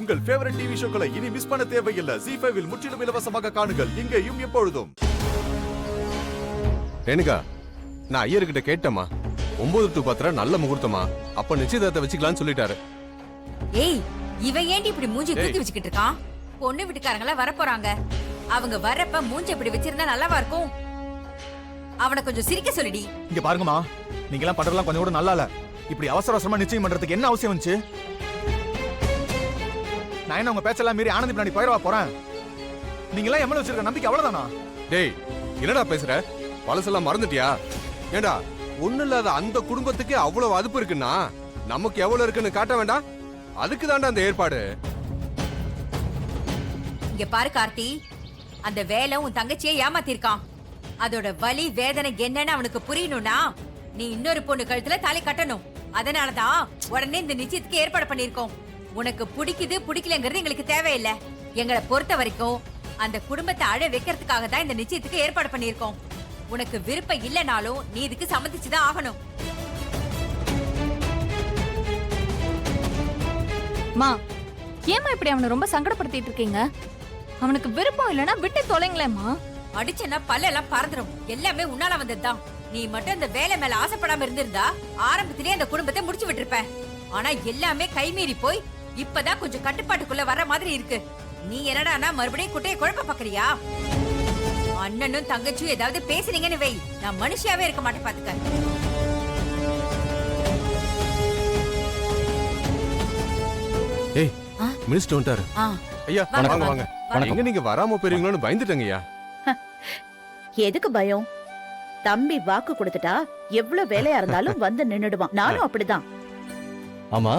உங்கள் favourite TV ஷோக்களை இனி miss பண்ண தேவையில்லை. ZEE5 இல் முற்றிலும் இலவசமாக காணுங்கள். இங்கேயும் எப்பொழுதும். ரேணுகா, நான் ஐயர்கிட்ட கேட்டேமா, 9 to 10 நல்ல முகூர்த்தமா, அப்ப நிச்சயதார்த்தத்தை வச்சுக்கலாம்னு சொல்லிட்டாரு. ஏய், இவன் ஏண்டி இப்படி மூஞ்சி தூக்கி வச்சுக்கிட்டு இருக்கான்? பொண்ணு வீட்டுக்காரங்கள வர போறாங்க. அவங்க வரப்ப மூஞ்சி இப்படி வச்சிருந்தா நல்லாவா இருக்கும்? அவனை கொஞ்சம் சிரிக்க சொல்லிடி. இங்க பாருங்கம்மா, நீங்க எல்லாம் பண்றதெல்லாம் கொஞ்சம் கூட நல்லா இல்ல. இப்படி அவசர அவசரமா நிச்சயம் பண்றதுக்கு என்ன அவசியம் வந்துச்சு? நான் என்ன உங்க பேச்செல்லாம் மீறி ஆனந்தி பின்னாடி போயிடவா போறேன்? நீங்க எல்லாம் எம்எல்ஏ வச்சிருக்க நம்பிக்கை அவ்வளவுதானா? டேய், என்னடா பேசுற? பழசெல்லாம் மறந்துட்டியா? ஏண்டா, ஒண்ணு இல்லாத அந்த குடும்பத்துக்கு அவ்வளவு அதுப்பு இருக்குன்னா நமக்கு எவ்வளவு இருக்குன்னு காட்ட வேண்டாம்? அதுக்கு தாண்டா அந்த ஏற்பாடு. இங்க பாரு கார்த்தி, அந்த வேலை உன் தங்கச்சியை ஏமாத்திருக்கான். அதோட வலி வேதனை என்னன்னு அவனுக்கு புரியணும்னா நீ இன்னொரு பொண்ணு கழுத்துல தாலி கட்டணும். அதனாலதான் உடனே இந்த நிச்சயத்துக்கு ஏற்பாடு பண்ணிருக்கோம். உனக்கு பிடிக்குது பிடிக்கலங்கிறது எங்களுக்கு தேவையில்லை. எங்களை பொறுத்த வரைக்கும் அந்த குடும்பத்தை அழ வைக்கிறதுக்காக தான் இந்த நிச்சயத்துக்கு ஏற்பாடு பண்ணிருக்கோம். உனக்கு விருப்பம் இல்லைனாலும் நீ இதுக்கு சம்மதிச்சுதான் ஆகணும். மா, ஏமா இப்படி அவனை ரொம்ப சங்கடப்படுத்திட்டு இருக்கீங்க? அவனுக்கு விருப்பம் இல்லைன்னா விட்டு தொலைங்களேம்மா. அடிச்சனா பல்லெல்லாம் பறந்துடும். எல்லாமே உன்னால வந்ததுதான். நீ மட்டும் இந்த வேலை மேல ஆசைப்படாம இருந்திருந்தா ஆரம்பத்திலேயே அந்த குடும்பத்தை முடிச்சு விட்டுருப்ப. ஆனா எல்லாமே கைமீறி போய் இப்பதான் கொஞ்சம் கட்டுப்பாட்டுக்குள்ள வர மாதிரி இருக்கு. நீ என்னடானா மறுபடியும் குட்டையை குழப்ப பாக்குறியா? அண்ணனும் தங்கச்சியும் ஏதாவது பேசுனீங்கன்னு வை, நான் மனுஷியாவே இருக்க மாட்டேன் பாத்துக்க. ஏய், மினிஸ்டர் வந்துட்டாரு. ஐயா, வாங்க வாங்க. எங்க நீங்க வராம போறீங்களோன்னு பயந்துட்டேங்கய்யா. எதுக்கு பயம்? தம்பி வாக்கு கொடுத்துட்டா எவ்வளவு வேலையா இருந்தாலும் வந்து நின்னுடுவான். நானும் அப்படிதான். ஆமா,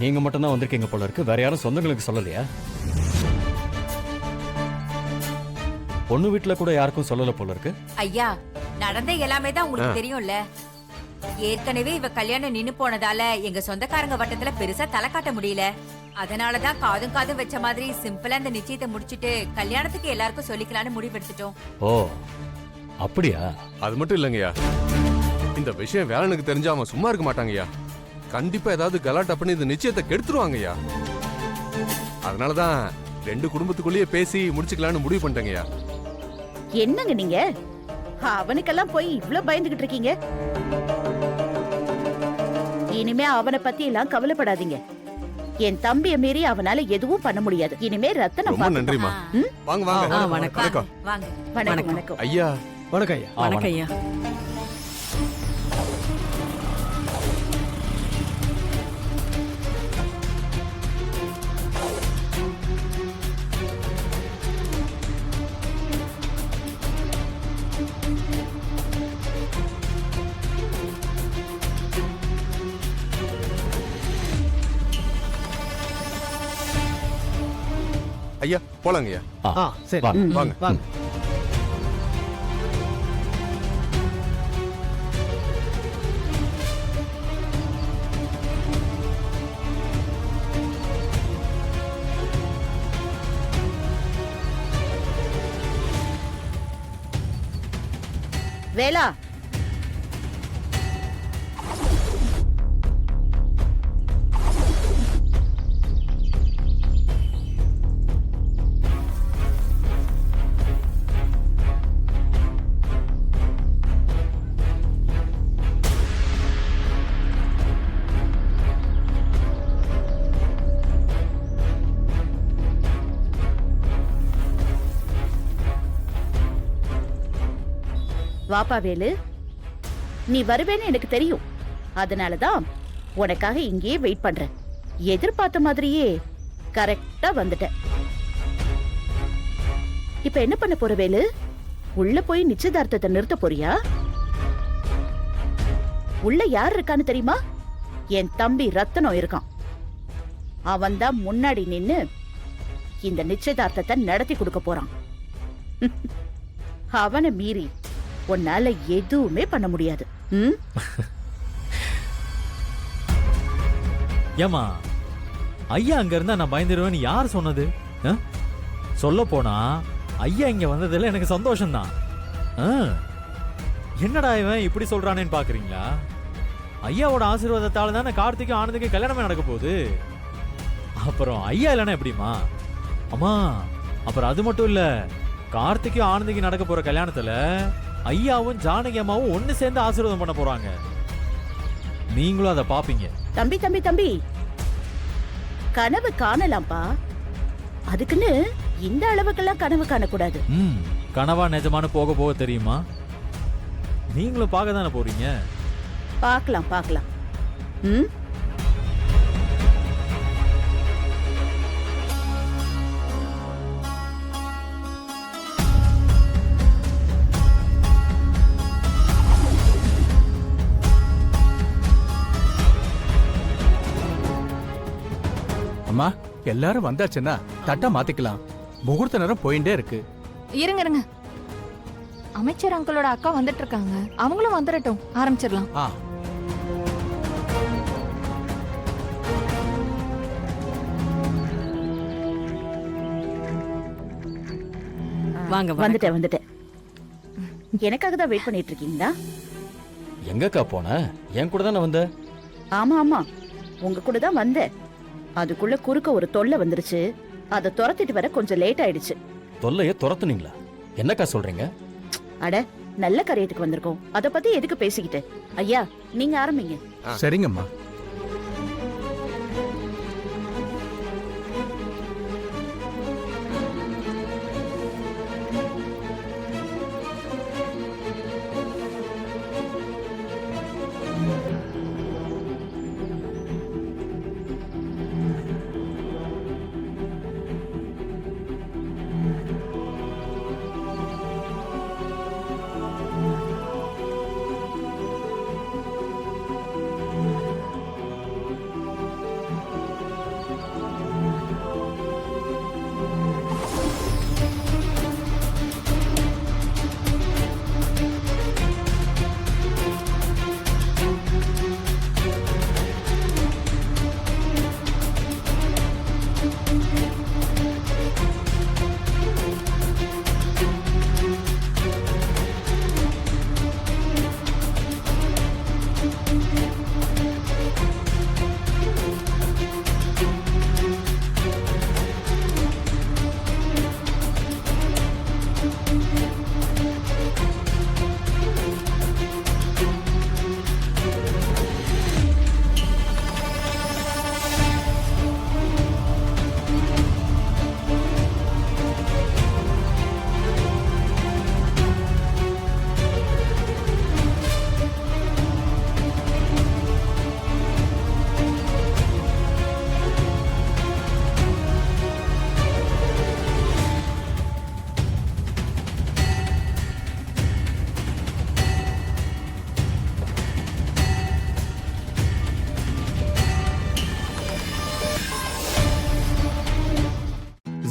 நீங்க மட்டும் தான் வந்திருக்கீங்க போல இருக்கு. வேற யாரும் சொந்தங்களுக்கு சொல்லலையா? பொண்ணு வீட்டுல கூட யாருக்கும் சொல்லல போல இருக்கு. ஐயா, நடந்த எல்லாமே தான் உங்களுக்கு தெரியும்ல. ஏற்கனவே இவ கல்யாணம் நின்னு போனதால எங்க சொந்தக்காரங்க வட்டத்துல பெருசா தலை காட்ட முடியல. அதனாலதான் காதும் காதும் வச்ச மாதிரி சிம்பிளா இந்த நிச்சயத்தை முடிச்சிட்டு கல்யாணத்துக்கு எல்லாருக்கும் சொல்லிக்கலாம்னு முடிவெடுத்துட்டோம். ஓ, அப்படியா? அது மட்டும் இல்லங்கய்யா, இந்த விஷயம் வேலனுக்கு தெரிஞ்சா அவன் சும்மா இருக்க மாட்டாங்கய்யா. கண்டிப்பா ஏதாவது கலாட்டா பண்ணி இந்த நிச்சயத்தை கெடுத்துருவாங்கய்யா. அதனாலதான் 2 குடும்பத்துக்குள்ளேயே பேசி முடிச்சுக்கலாம்னு முடிவு பண்ணிட்டேங்கய்யா. என்னங்க நீங்க அவனுக்கெல்லாம் போய் இவ்ளோ பயந்துகிட்டு இருக்கீங்க? இனிமே அவனை பத்தி எல்லாம் கவலைப்படாதீங்க. என் தம்பியை மீறி அவனால எதுவும் பண்ண முடியாது. இனிமே ரத்தனம். ரொம்ப நன்றிமா. வாங்க வாங்க. வணக்கம். வாங்க. வணக்கம். வணக்கம் ஐயா. வணக்கம் ஐயா. வணக்கம் ஐயா. ஐயா, போலாங்கய்யா. சரி, வாங்க வாங்க. வேலா, வாப்பா வேலு, நீ வருவேன்னு எனக்கு தெரியும். அதனாலதான் உனக்காக இங்கேயே வெயிட் பண்றேன். எதிர்பார்த்த மாதிரியே கரெக்டா வந்துட்டேன். இப்ப என்ன பண்ண போற வேலு? உள்ள போய் நிச்சயதார்த்தத்தை நிறுத்த போறியா? உள்ள யார் இருக்கான்னு தெரியுமா? என் தம்பி ரத்தனம் இருக்கான். அவன் தான் முன்னாடி நின்னு இந்த நிச்சயதார்த்தத்தை நடத்தி கொடுக்க போறான். அவனை மீறி உன்னால எதுவுமே பண்ண முடியாது. ஏமா, ஐயா அங்க இருந்தா நான் பயந்துருவேன்னு யார் சொன்னது? சொல்ல போனா ஐயா இங்க வந்ததுல எனக்கு சந்தோஷம்தான். என்னடா இவன் இப்படி சொல்றானேன்னு பாக்குறீங்களா? ஐயாவோட ஆசீர்வாதத்தால தானே கார்த்திக்கும் ஆனந்துக்கும் கல்யாணமே நடக்க போகுது. அப்புறம் ஐயா இல்லைன்னா எப்படிமா? அம்மா, அப்புறம் அது மட்டும் இல்ல, கார்த்திக்கும் ஆனந்திக்கும் நடக்க போற கல்யாணத்துல ஐயாவும் ஜானகி அம்மாவும் ஒண்ணு சேர்ந்து ஆசீர்வாதம் பண்ண போறாங்க. நீங்களும் அதை பாப்பீங்க. தம்பி தம்பி தம்பி, கனவு காணலாம்ப்பா. அதுக்குன்னு இந்த அளவுக்கெல்லாம் கனவு காணக்கூடாது. கனவா நிஜமான போக போக தெரியுமா? நீங்களும் பார்க்க தானே போறீங்க. பார்க்கலாம் பார்க்கலாம். ம், அம்மா, எல்லாரும் வந்தாச்சுன்னா தட்டா மாத்திக்கலாம். முகூர்த்த நேரம் போயிட்டே இருக்கு. இருங்க இருங்க, அமைச்சர் அங்கிளோட அக்கா வந்துட்டு இருக்காங்க. அவங்களும் வந்துடட்டும், ஆரம்பிச்சிடலாம். ஆ, வாங்க வந்துட்டேன் வந்துட்டேன். எனக்காக தான் வெயிட் பண்ணிட்டு இருக்கீங்களா? எங்கக்கா போன? என் கூட தானே வந்த. ஆமா ஆமா, உங்க கூட தான் வந்தேன். அதுக்குள்ள குறுக்க ஒரு தொல்லை வந்துருச்சு. அதை துரத்திட்டு வர கொஞ்சம் லேட் ஆயிடுச்சு. தொல்லைய துரத்துனீங்களா? என்னக்கா சொல்றீங்க? அட, நல்ல காரியத்துக்கு வந்திருக்கோம். அத பத்தி எதுக்கு பேசிக்கிட்டு? ஐயா, நீங்க ஆரம்பிங்க. சரிங்கம்மா.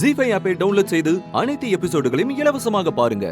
ZEE5 ஆப்பை டவுன்லோட் செய்து அனைத்து எபிசோடுகளையும் இலவசமாக பாருங்க.